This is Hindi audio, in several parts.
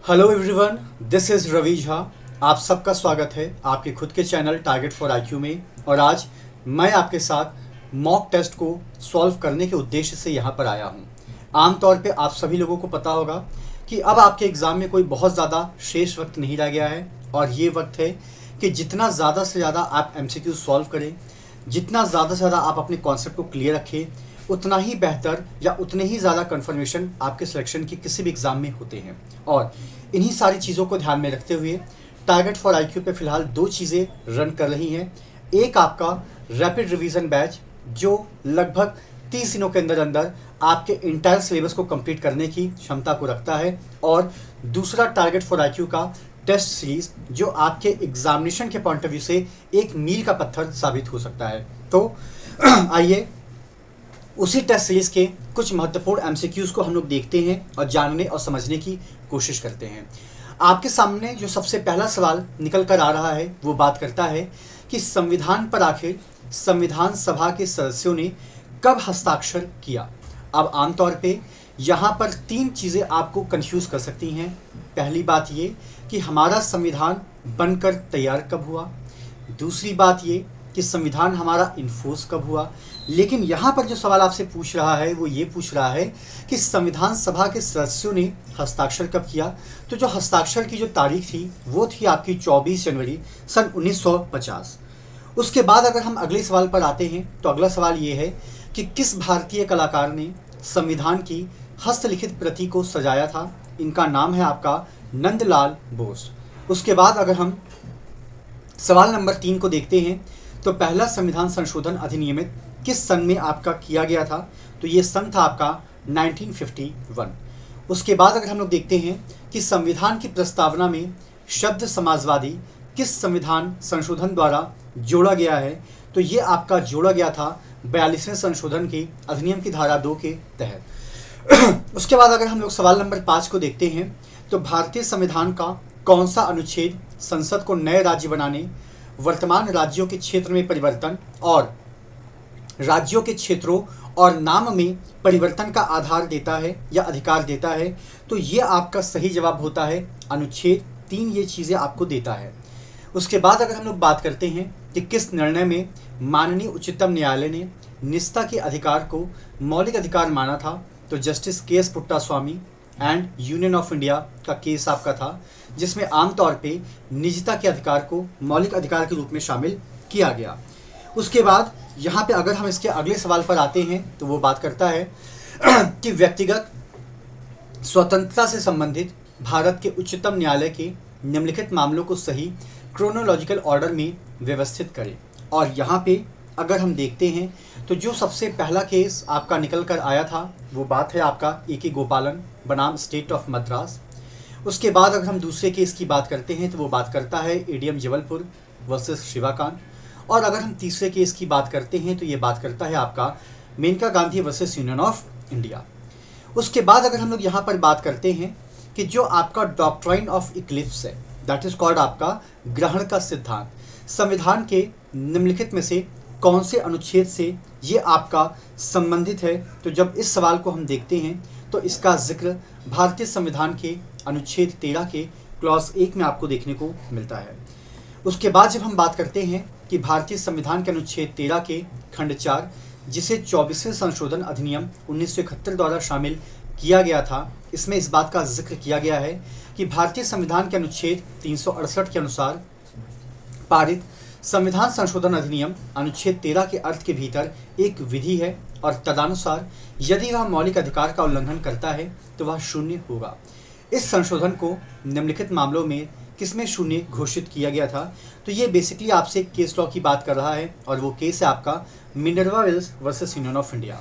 Hello everyone, this is Ravi Jha. आप सबका स्वागत है आपके खुद के चैनल टारगेट फॉर आईक्यू में। और आज मैं आपके साथ मॉक टेस्ट को सॉल्व करने के उद्देश्य से यहाँ पर आया हूँ। आमतौर पे आप सभी लोगों को पता होगा कि अब आपके एग्ज़ाम में कोई बहुत ज़्यादा शेष वक्त नहीं रह गया है और ये वक्त है कि जितना ज़्यादा से ज़्यादा आप MCQ सॉल्व करें, जितना ज़्यादा से ज़्यादा आप अपने कॉन्सेप्ट को क्लियर रखें, उतना ही बेहतर या उतने ही ज़्यादा कन्फर्मेशन आपके सिलेक्शन की किसी भी एग्ज़ाम में होते हैं। और इन्हीं सारी चीज़ों को ध्यान में रखते हुए टारगेट फॉर आईक्यू पे फ़िलहाल दो चीज़ें रन कर रही हैं। एक आपका रैपिड रिवीजन बैच जो लगभग 30 दिनों के अंदर अंदर आपके इंटायर सिलेबस को कंप्लीट करने की क्षमता को रखता है, और दूसरा टारगेट फॉर आईक्यू का टेस्ट सीरीज जो आपके एग्जामिनेशन के पॉइंट ऑफ व्यू से एक मील का पत्थर साबित हो सकता है। तो आइए उसी टेस्ट सीरीज के कुछ महत्वपूर्ण MCQs को हम लोग देखते हैं और जानने और समझने की कोशिश करते हैं। आपके सामने जो सबसे पहला सवाल निकल कर आ रहा है वो बात करता है कि संविधान पर आखिर संविधान सभा के सदस्यों ने कब हस्ताक्षर किया। अब आमतौर पे यहाँ पर तीन चीज़ें आपको कंफ्यूज कर सकती हैं। पहली बात ये कि हमारा संविधान बनकर तैयार कब हुआ, दूसरी बात ये कि संविधान हमारा इन्फोर्स कब हुआ। लेकिन यहाँ पर जो सवाल आपसे पूछ रहा है वो ये पूछ रहा है कि संविधान सभा के सदस्यों ने हस्ताक्षर कब किया। तो जो हस्ताक्षर की जो तारीख थी वो थी आपकी 24 जनवरी सन 1950। उसके बाद अगर हम अगले सवाल पर आते हैं तो अगला सवाल ये है कि किस भारतीय कलाकार ने संविधान की हस्तलिखित प्रति को सजाया था। इनका नाम है आपका नंदलाल बोस। उसके बाद अगर हम सवाल नंबर 3 को देखते हैं तो पहला संविधान संशोधन अधिनियमित किस सन में आपका किया गया था। तो ये सन था आपका 1951। उसके बाद अगर हम लोग देखते हैं कि संविधान की प्रस्तावना में शब्द समाजवादी किस संविधान संशोधन द्वारा जोड़ा गया है। तो ये आपका जोड़ा गया था 42वें संशोधन के अधिनियम की धारा 2 के तहत। उसके बाद अगर हम लोग सवाल नंबर 5 को देखते हैं तो भारतीय संविधान का कौन सा अनुच्छेद संसद को नए राज्य बनाने, वर्तमान राज्यों के क्षेत्र में परिवर्तन और राज्यों के क्षेत्रों और नाम में परिवर्तन का आधार देता है या अधिकार देता है। तो ये आपका सही जवाब होता है अनुच्छेद 3। ये चीज़ें आपको देता है। उसके बाद अगर हम लोग बात करते हैं कि किस निर्णय में माननीय उच्चतम न्यायालय ने निजता के अधिकार को मौलिक अधिकार माना था। तो justice KS Puttaswamy and union of India का केस आपका था, जिसमें आमतौर पे निजता के अधिकार को मौलिक अधिकार के रूप में शामिल किया गया। उसके बाद यहाँ पे अगर हम इसके अगले सवाल पर आते हैं तो वो बात करता है कि व्यक्तिगत स्वतंत्रता से संबंधित भारत के उच्चतम न्यायालय के निम्नलिखित मामलों को सही क्रोनोलॉजिकल ऑर्डर में व्यवस्थित करें। और यहाँ पे अगर हम देखते हैं तो जो सबसे पहला केस आपका निकल कर आया था वो बात है आपका A.K. गोपालन बनाम स्टेट ऑफ मद्रास। उसके बाद अगर हम दूसरे केस की बात करते हैं तो वो बात करता है ADM जबलपुर वर्सेस शिवाकांत। और अगर हम तीसरे केस की बात करते हैं तो ये बात करता है आपका Maneka Gandhi versus Union of India. उसके बाद अगर हम लोग यहाँ पर बात करते हैं कि जो आपका डॉक्ट्राइन ऑफ इक्लिप्स है, दैट इज कॉल्ड आपका ग्रहण का सिद्धांत, संविधान के निम्नलिखित में से कौन से अनुच्छेद से ये आपका संबंधित है। तो जब इस सवाल को हम देखते हैं तो इसका जिक्र भारतीय संविधान के अनुच्छेद 13 के क्लॉज 1 में आपको देखने को मिलता है। उसके बाद जब हम बात करते हैं कि भारतीय संविधान के अनुच्छेद 13 के खंड 4 जिसे 24वें संशोधन अधिनियम 1971 द्वारा शामिल किया गया था, इसमें इस बात का जिक्र किया गया है कि भारतीय संविधान के अनुच्छेद 368 के अनुसार पारित संविधान संशोधन अधिनियम अनुच्छेद 13 के अर्थ के भीतर एक विधि है और तदनुसार यदि वह मौलिक अधिकार का उल्लंघन करता है तो वह शून्य होगा। इस संशोधन को निम्नलिखित मामलों में किसमें शून्य घोषित किया गया था। तो ये बेसिकली आपसे केस लॉ की बात कर रहा है और वो केस है आपका Minerva Mills versus Union of India.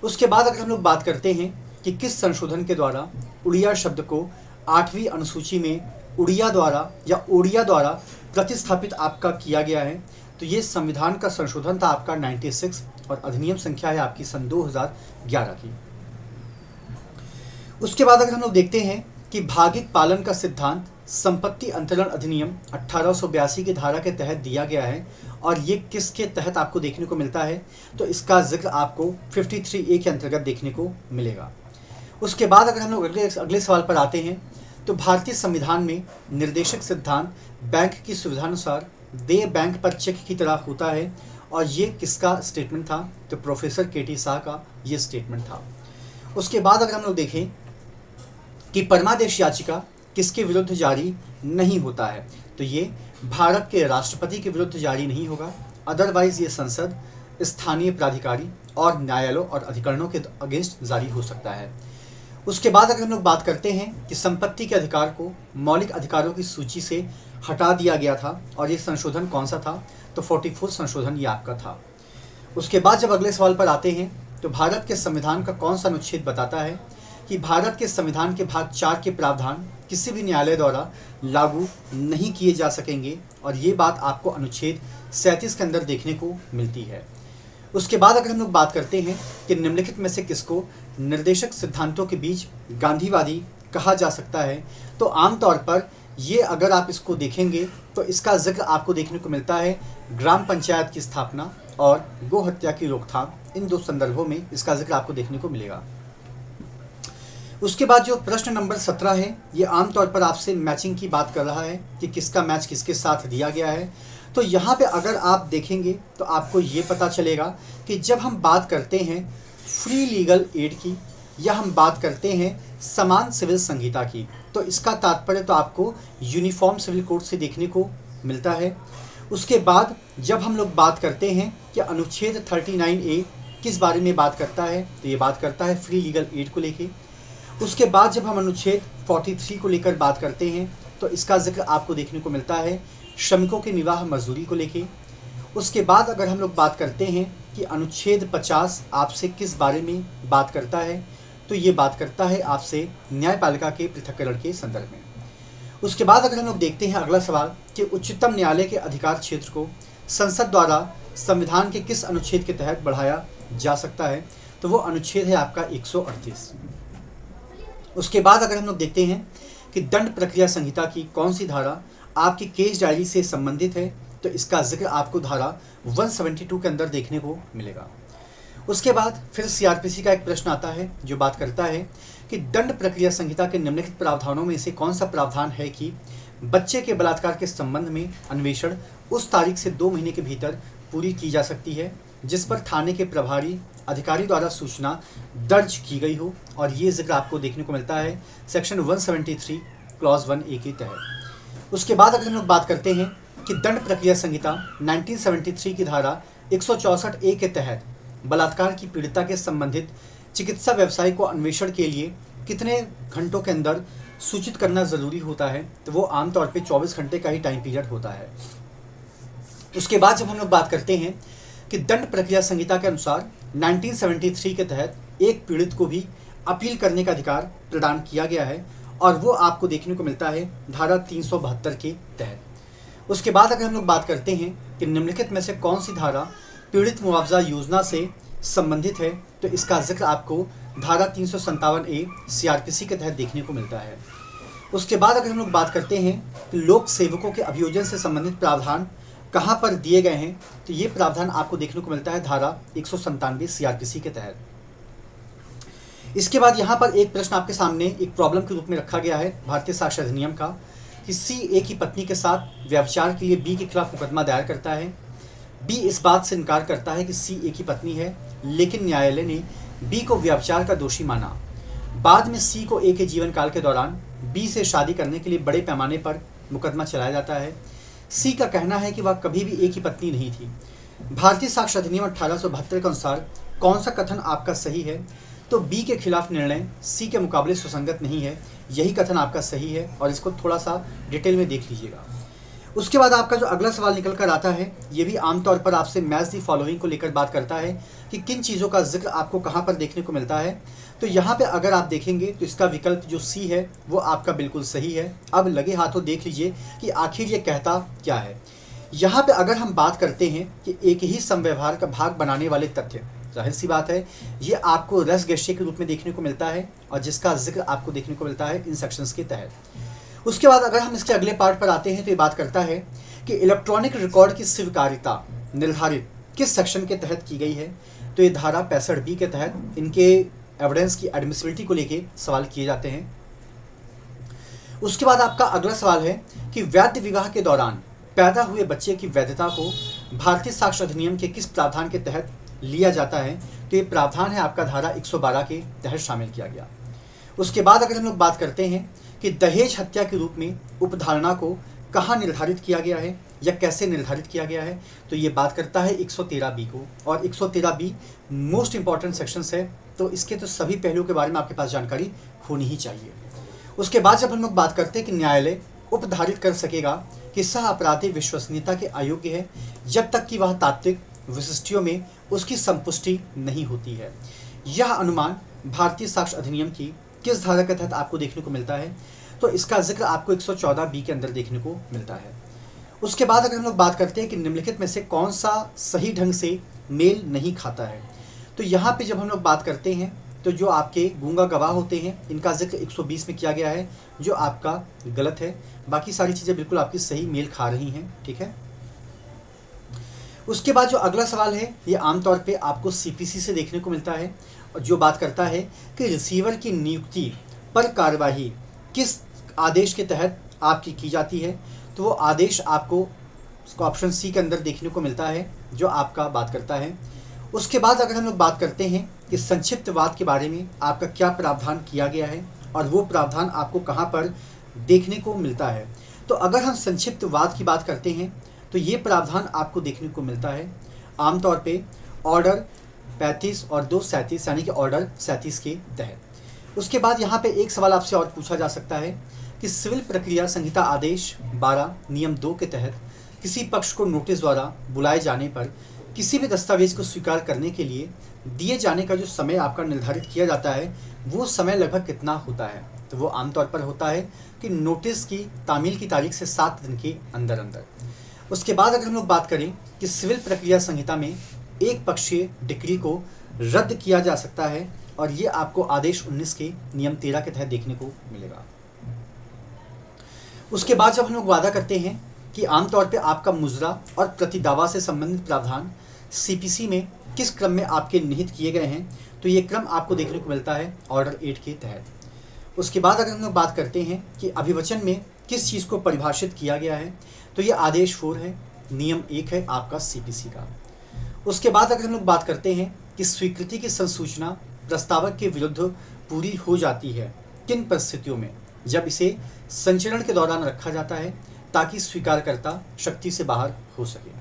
उसके बाद अगर हम लोग बात करते हैं कि किस संशोधन के द्वारा उड़िया शब्द को 8वीं अनुसूची में उड़िया द्वारा या ओडिया द्वारा प्रतिस्थापित आपका किया गया है। तो ये संविधान का संशोधन था आपका 96 और अधिनियम संख्या है आपकी सन 2011 की। उसके बाद अगर हम लोग देखते हैं कि भागिक पालन का सिद्धांत संपत्ति अंतरण अधिनियम 1882 की धारा के तहत दिया गया है और ये किसके तहत आपको देखने को मिलता है। तो इसका जिक्र आपको 53A के अंतर्गत देखने को मिलेगा। उसके बाद अगर हम लोग अगले सवाल पर आते हैं तो भारतीय संविधान में निर्देशक सिद्धांत बैंक की सुविधानुसार देय बैंक पर चेक की तरह होता है। और ये किसका स्टेटमेंट था? तो प्रोफेसर के.टी. शाह का ये स्टेटमेंट था। उसके बाद अगर हम लोग देखें कि परमादेश याचिका किसके विरुद्ध जारी नहीं होता है, तो ये भारत के राष्ट्रपति के विरुद्ध जारी नहीं होगा। अदरवाइज ये संसद, स्थानीय प्राधिकारी और न्यायालयों और अधिकरणों के अगेंस्ट जारी हो सकता है। उसके बाद अगर हम लोग बात करते हैं कि संपत्ति के अधिकार को मौलिक अधिकारों की सूची से हटा दिया गया था, और ये संशोधन कौन सा था? तो 44 संशोधन ये आपका था। उसके बाद जब अगले सवाल पर आते हैं, तो भारत के संविधान का कौन सा अनुच्छेद बताता है कि भारत के संविधान के भाग 4 के प्रावधान किसी भी न्यायालय द्वारा लागू नहीं किए जा सकेंगे, और ये बात आपको अनुच्छेद 37 के अंदर देखने को मिलती है। उसके बाद अगर हम लोग बात करते हैं कि निम्नलिखित में से किसको निर्देशक सिद्धांतों के बीच गांधीवादी कहा जा सकता है, तो आमतौर पर ये अगर आप इसको देखेंगे तो इसका जिक्र आपको देखने को मिलता है ग्राम पंचायत की स्थापना और गो हत्या की रोकथाम, इन दो संदर्भों में इसका जिक्र आपको देखने को मिलेगा। उसके बाद जो प्रश्न नंबर 17 है, ये आमतौर पर आपसे मैचिंग की बात कर रहा है कि किसका मैच किसके साथ दिया गया है। तो यहाँ पे अगर आप देखेंगे तो आपको ये पता चलेगा कि जब हम बात करते हैं फ्री लीगल एड की या हम बात करते हैं समान सिविल संहिता की, तो इसका तात्पर्य तो आपको यूनिफॉर्म सिविल कोड से देखने को मिलता है। उसके बाद जब हम लोग बात करते हैं कि अनुच्छेद 39A किस बारे में बात करता है, तो ये बात करता है फ्री लीगल एड को लेके। उसके बाद जब हम अनुच्छेद 43 को लेकर बात करते हैं, तो इसका जिक्र आपको देखने को मिलता है श्रमिकों के निर्वाह मजदूरी को लेके। उसके बाद अगर हम लोग बात करते हैं कि अनुच्छेद 50 आपसे किस बारे में बात करता है, तो ये बात करता है आपसे न्यायपालिका के पृथक्करण के संदर्भ में। उसके बाद अगर हम लोग देखते हैं अगला सवाल कि उच्चतम न्यायालय के अधिकार क्षेत्र को संसद द्वारा संविधान के किस अनुच्छेद के तहत बढ़ाया जा सकता है, तो वो अनुच्छेद है आपका 138। उसके बाद अगर हम लोग देखते हैं कि दंड प्रक्रिया संहिता की कौन सी धारा आपकी केस डायरी से संबंधित है, तो इसका जिक्र आपको धारा 172 के अंदर देखने को मिलेगा। उसके बाद फिर सीआरपीसी का एक प्रश्न आता है जो बात करता है कि दंड प्रक्रिया संहिता के निम्नलिखित प्रावधानों में से कौन सा प्रावधान है कि बच्चे के बलात्कार के संबंध में अन्वेषण उस तारीख से 2 महीने के भीतर पूरी की जा सकती है जिस पर थाने के प्रभारी अधिकारी द्वारा सूचना दर्ज की गई हो, और ये जिक्र आपको देखने को मिलता है सेक्शन 173 क्लॉज 1A के तहत। उसके बाद अगर हम लोग बात करते हैं कि दंड प्रक्रिया संहिता 1973 की धारा 164A के तहत बलात्कार की पीड़िता के संबंधित चिकित्सा व्यवसाय को अन्वेषण के लिए कितने घंटों के अंदर सूचित करना ज़रूरी होता है, तो वो आमतौर पे 24 घंटे का ही टाइम पीरियड होता है। उसके बाद जब हम लोग बात करते हैं कि दंड प्रक्रिया संहिता के अनुसार 1973 के तहत एक पीड़ित को भी अपील करने का अधिकार प्रदान किया गया है, और वो आपको देखने को मिलता है धारा 372 के तहत। उसके बाद अगर हम लोग बात करते हैं कि निम्नलिखित में से कौन सी धारा पीड़ित मुआवजा योजना से संबंधित है, तो इसका जिक्र आपको धारा 357A सीआरपीसी के तहत देखने को मिलता है। उसके बाद अगर हम लोग बात करते हैं कि लोक सेवकों के अभियोजन से संबंधित प्रावधान कहाँ पर दिए गए हैं, तो ये प्रावधान आपको देखने को मिलता है धारा 197 सीआरपीसी के तहत। इसके बाद यहाँ पर एक प्रश्न आपके सामने एक प्रॉब्लम के रूप में रखा गया है भारतीय साक्ष्य अधिनियम का कि C A की पत्नी के साथ व्यभिचार के लिए B के खिलाफ मुकदमा दायर करता है। B इस बात से इनकार करता है कि C A की पत्नी है, लेकिन न्यायालय ने B को व्यभिचार का दोषी माना। बाद में C को A के जीवन काल के दौरान B से शादी करने के लिए बड़े पैमाने पर मुकदमा चलाया जाता है। C का कहना है कि वह कभी भी A की पत्नी नहीं थी। भारतीय साक्ष्य अधिनियम 1872 के अनुसार कौन सा कथन आपका सही है, तो B के खिलाफ निर्णय C के मुकाबले सुसंगत नहीं है, यही कथन आपका सही है, और इसको थोड़ा सा डिटेल में देख लीजिएगा। उसके बाद आपका जो अगला सवाल निकल कर आता है, ये भी आमतौर पर आपसे मैच दी फॉलोइंग को लेकर बात करता है कि किन चीज़ों का जिक्र आपको कहाँ पर देखने को मिलता है। तो यहाँ पे अगर आप देखेंगे तो इसका विकल्प जो C है वो आपका बिल्कुल सही है। अब लगे हाथों देख लीजिए कि आखिर ये कहता क्या है। यहाँ पे अगर हम बात करते हैं कि एक ही समव्यवहार का भाग बनाने वाले तथ्य, जाहिर सी बात है ये आपको रस गैश्य के रूप में देखने को मिलता है, और जिसका जिक्र आपको देखने को मिलता है इन सेक्शंस के तहत। उसके बाद अगर हम इसके अगले पार्ट पर आते हैं तो ये बात करता है कि इलेक्ट्रॉनिक रिकॉर्ड की स्वीकार्यता निर्धारित किस सेक्शन के तहत की गई है, तो ये धारा 65B के तहत इनके एविडेंस की एडमिसिबिलिटी को लेके सवाल किए जाते हैं। उसके बाद आपका अगला सवाल है कि वैध विवाह के दौरान पैदा हुए बच्चे की वैधता को भारतीय साक्ष्य अधिनियम के किस प्रावधान के तहत लिया जाता है? तो ये प्रावधान है आपका धारा 112 के तहत शामिल किया गया। उसके बाद अगर हम लोग बात करते हैं कि दहेज हत्या के रूप में उपधारणा को कहाँ निर्धारित किया गया है या कैसे निर्धारित किया गया है, तो ये बात करता है 113B को। और 113B मोस्ट इंपॉर्टेंट सेक्शंस है, तो इसके तो सभी पहलुओं के बारे में आपके पास जानकारी होनी ही चाहिए। उसके बाद जब हम लोग बात करते हैं कि न्यायालय उपधारित कर सकेगा कि सह अपराधी विश्वसनीयता के अयोग्य है जब तक कि वह तात्विक विशिष्टियों में उसकी संपुष्टि नहीं होती है। यह अनुमान भारतीय साक्ष्य अधिनियम की किस धारा के तहत आपको देखने को मिलता है? तो इसका जिक्र आपको 114B के अंदर देखने को मिलता है। उसके बाद अगर हम लोग बात करते हैं कि निम्नलिखित में से कौन सा सही ढंग से मेल नहीं खाता है, तो यहाँ पे जब हम लोग बात करते हैं तो जो आपके गूंगा गवाह होते हैं इनका जिक्र 120 में किया गया है, जो आपका गलत है। बाकी सारी चीज़ें बिल्कुल आपकी सही मेल खा रही हैं, ठीक है। उसके बाद जो अगला सवाल है ये आमतौर पे आपको CPC से देखने को मिलता है, और जो बात करता है कि रिसीवर की नियुक्ति पर कार्यवाही किस आदेश के तहत आपकी की जाती है, तो वो आदेश आपको ऑप्शन C के अंदर देखने को मिलता है, जो आपका बात करता है। उसके बाद अगर हम लोग बात करते हैं कि संक्षिप्तवाद के बारे में आपका क्या प्रावधान किया गया है और वो प्रावधान आपको कहाँ पर देखने को मिलता है, तो अगर हम संक्षिप्तवाद की बात करते हैं तो ये प्रावधान आपको देखने को मिलता है आमतौर पे ऑर्डर 35 और 237 यानी कि ऑर्डर 37 के तहत। उसके बाद यहाँ पे एक सवाल आपसे और पूछा जा सकता है कि सिविल प्रक्रिया संहिता आदेश 12 नियम 2 के तहत किसी पक्ष को नोटिस द्वारा बुलाए जाने पर किसी भी दस्तावेज को स्वीकार करने के लिए दिए जाने का जो समय आपका निर्धारित किया जाता है वो समय लगभग कितना होता है? तो वो आमतौर पर होता है कि नोटिस की तामील की तारीख से 7 दिन के अंदर अंदर। उसके बाद अगर हम लोग बात करें कि सिविल प्रक्रिया संहिता में एक पक्षीय डिक्री को रद्द किया जा सकता है, और ये आपको आदेश 19 के नियम 13 के तहत देखने को मिलेगा। उसके बाद जब हम लोग वादा करते हैं कि आमतौर पे आपका मुजरा और प्रतिदावा से संबंधित प्रावधान CPC में किस क्रम में आपके निहित किए गए हैं, तो ये क्रम आपको देखने को मिलता है ऑर्डर 8 के तहत। उसके बाद अगर हम लोग बात करते हैं कि अभिवचन में किस चीज़ को परिभाषित किया गया है, तो ये आदेश 4 है, नियम 1 है आपका CPC का। उसके बाद अगर हम लोग बात करते हैं कि स्वीकृति की संसूचना प्रस्तावक के विरुद्ध पूरी हो जाती है किन परिस्थितियों में, जब इसे संचरण के दौरान रखा जाता है ताकि स्वीकारकर्ता शक्ति से बाहर हो सके।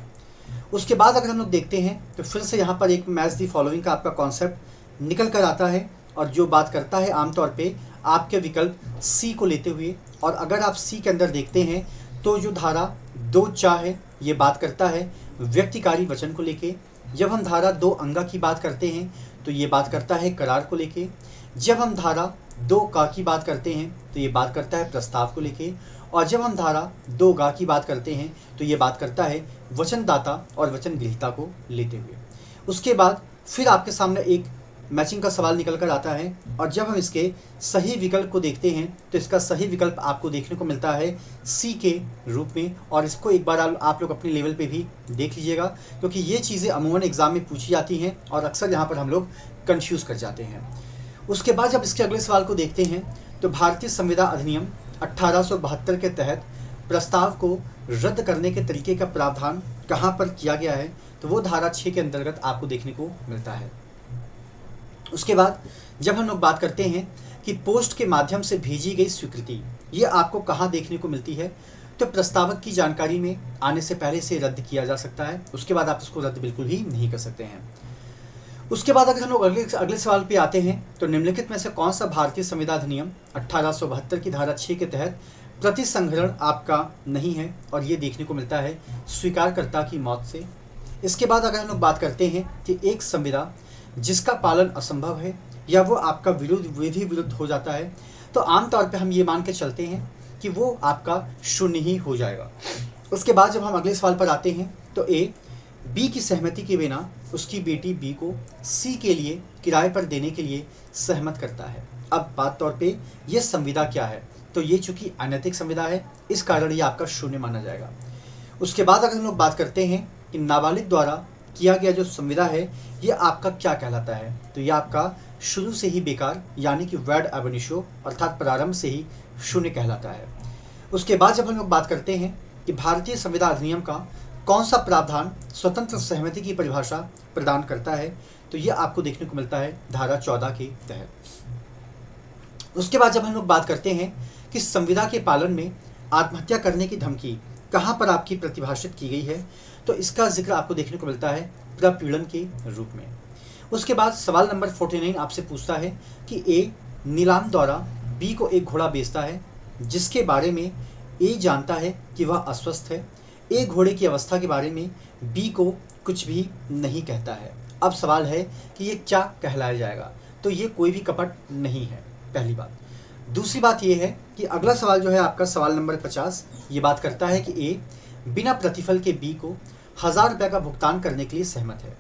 उसके बाद अगर हम लोग देखते हैं तो फिर से यहाँ पर एक मैच दी फॉलोइंग का आपका कॉन्सेप्ट निकल कर आता है, और जो बात करता है आमतौर पे आपके विकल्प C को लेते हुए। और अगर आप C के अंदर देखते हैं तो जो धारा 2 है ये बात करता है व्यक्तिकारी वचन को लेके। जब हम धारा 2 अंगा की बात करते हैं तो ये बात करता है करार को लेके। जब हम धारा 2 का की बात करते हैं तो ये बात करता है प्रस्ताव को लेके। और जब हम धारा 2 गा की बात करते हैं तो ये बात करता है वचनदाता और वचन ग्रहीता को लेते हुए। उसके बाद फिर आपके सामने एक मैचिंग का सवाल निकल कर आता है, और जब हम इसके सही विकल्प को देखते हैं तो इसका सही विकल्प आपको देखने को मिलता है C के रूप में। और इसको एक बार आप लोग अपने लेवल पे भी देख लीजिएगा, क्योंकि ये चीज़ें अमूमन एग्ज़ाम में पूछी जाती हैं और अक्सर यहाँ पर हम लोग कन्फ्यूज़ कर जाते हैं। उसके बाद जब इसके अगले सवाल को देखते हैं तो भारतीय संविदा अधिनियम 1872 के तहत प्रस्ताव को रद्द करने के तरीके का प्रावधान कहाँ पर किया गया है, तो वो धारा 6 के अंतर्गत आपको देखने को मिलता है। उसके बाद जब हम लोग बात करते हैं कि पोस्ट के माध्यम से भेजी गई स्वीकृति ये आपको कहाँ देखने को मिलती है, तो प्रस्तावक की जानकारी में आने से पहले से रद्द किया जा सकता है, उसके बाद आप इसको रद्द बिल्कुल ही नहीं कर सकते हैं। उसके बाद अगर हम लोग अगले सवाल पे आते हैं तो निम्नलिखित में से कौन सा भारतीय संविदा अधिनियम 1872 की धारा 6 के तहत प्रतिसंहरण आपका नहीं है, और ये देखने को मिलता है स्वीकारकर्ता की मौत से। इसके बाद अगर हम लोग बात करते हैं कि एक संविदा जिसका पालन असंभव है या वो आपका विधि विरुद्ध हो जाता है, तो आमतौर पे हम ये मान के चलते हैं कि वो आपका शून्य ही हो जाएगा। उसके बाद जब हम अगले सवाल पर आते हैं तो A B की सहमति के बिना उसकी बेटी B को C के लिए किराए पर देने के लिए सहमत करता है। अब बात तौर पे ये संविदा क्या है, तो ये चूंकि अनैतिक संविदा है इस कारण ये आपका शून्य माना जाएगा। उसके बाद अगर हम लोग बात करते हैं कि नाबालिग द्वारा किया गया जो संविदा है ये आपका क्या कहलाता है, तो ये आपका शुरू से ही बेकार यानी कि वैड एब इनिशियो अर्थात प्रारंभ से ही शून्य कहलाता है। उसके बाद जब हम लोग बात करते हैं कि भारतीय संविधान अधिनियम का कौन सा प्रावधान स्वतंत्र सहमति की परिभाषा प्रदान करता है, तो यह आपको देखने को मिलता है धारा 14 के तहत। उसके बाद जब हम लोग बात करते हैं कि संविदा के पालन में आत्महत्या करने की धमकी कहाँ पर आपकी प्रतिभाषित की गई है, तो इसका जिक्र आपको देखने को मिलता है प्रपीड़न के रूप में। उसके बाद सवाल नंबर 49 आपसे पूछता है कि ए नीलाम द्वारा बी को एक घोड़ा बेचता है जिसके बारे में ए जानता है कि वह अस्वस्थ है। ए घोड़े की अवस्था के बारे में बी को कुछ भी नहीं कहता है। अब सवाल है कि ये क्या कहलाया जाएगा, तो ये कोई भी कपट नहीं है, पहली बात। दूसरी बात ये है कि अगला सवाल जो है आपका सवाल नंबर 50 ये बात करता है कि ए बिना प्रतिफल के बी को 1000 रुपये का भुगतान करने के लिए सहमत है।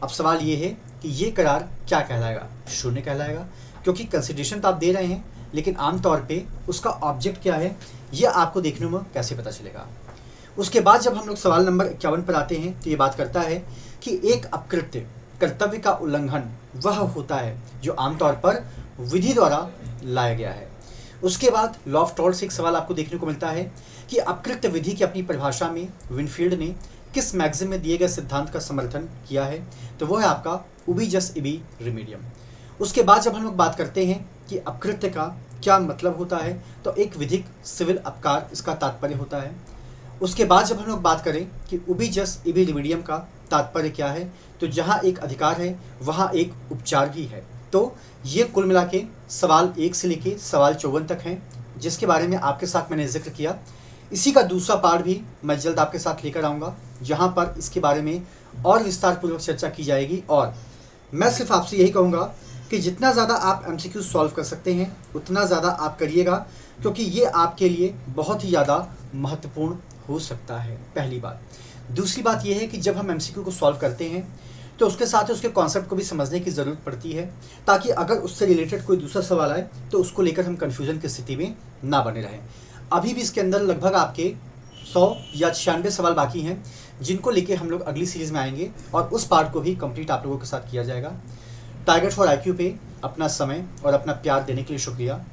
अब सवाल ये है कि ये करार क्या कहलाएगा, शून्य कहलाएगा, क्योंकि कंसिडरेशन तो आप दे रहे हैं लेकिन आमतौर पे उसका ऑब्जेक्ट क्या है ये आपको देखने में कैसे पता चलेगा। उसके बाद जब हम लोग सवाल नंबर 51 पर आते हैं तो ये बात करता है कि एक अपकृत्य कर्तव्य का उल्लंघन वह होता है जो आमतौर पर विधि द्वारा लाया गया है। उसके बाद लॉ ऑफ टॉर्ट से एक सवाल आपको देखने को मिलता है कि अपकृत्य विधि की अपनी परिभाषा में विनफील्ड ने किस मैगजीन में दिए गए सिद्धांत का समर्थन किया है, तो वो है आपका उबी जस इबी रिमीडियम। उसके बाद जब हम लोग बात करते हैं कि अपकृत्य का क्या मतलब होता है, तो एक विधिक सिविल अपकार इसका तात्पर्य होता है। उसके बाद जब हम लोग बात करें कि उबी जस इबी रिमीडियम का तात्पर्य क्या है, तो जहाँ एक अधिकार है वहाँ एक उपचार भी है। तो ये कुल मिला के सवाल 1 से लेके सवाल 54 तक हैं जिसके बारे में आपके साथ मैंने जिक्र किया। इसी का दूसरा पार्ट भी मैं जल्द आपके साथ लेकर आऊँगा जहाँ पर इसके बारे में और विस्तार पूर्वक चर्चा की जाएगी। और मैं सिर्फ आपसे यही कहूँगा कि जितना ज़्यादा आप MCQ सॉल्व कर सकते हैं उतना ज़्यादा आप करिएगा, क्योंकि ये आपके लिए बहुत ही ज़्यादा महत्वपूर्ण हो सकता है, पहली बात। दूसरी बात यह है कि जब हम MCQ को सॉल्व करते हैं तो उसके साथ उसके कॉन्सेप्ट को भी समझने की ज़रूरत पड़ती है, ताकि अगर उससे रिलेटेड कोई दूसरा सवाल आए तो उसको लेकर हम कन्फ्यूज़न की स्थिति में ना बने रहें। अभी भी इसके अंदर लगभग आपके 100 या 96 सवाल बाकी हैं जिनको लेके हम लोग अगली सीरीज़ में आएंगे और उस पार्ट को भी कंप्लीट आप लोगों के साथ किया जाएगा। टारगेट फॉर IQ पे अपना समय और अपना प्यार देने के लिए शुक्रिया।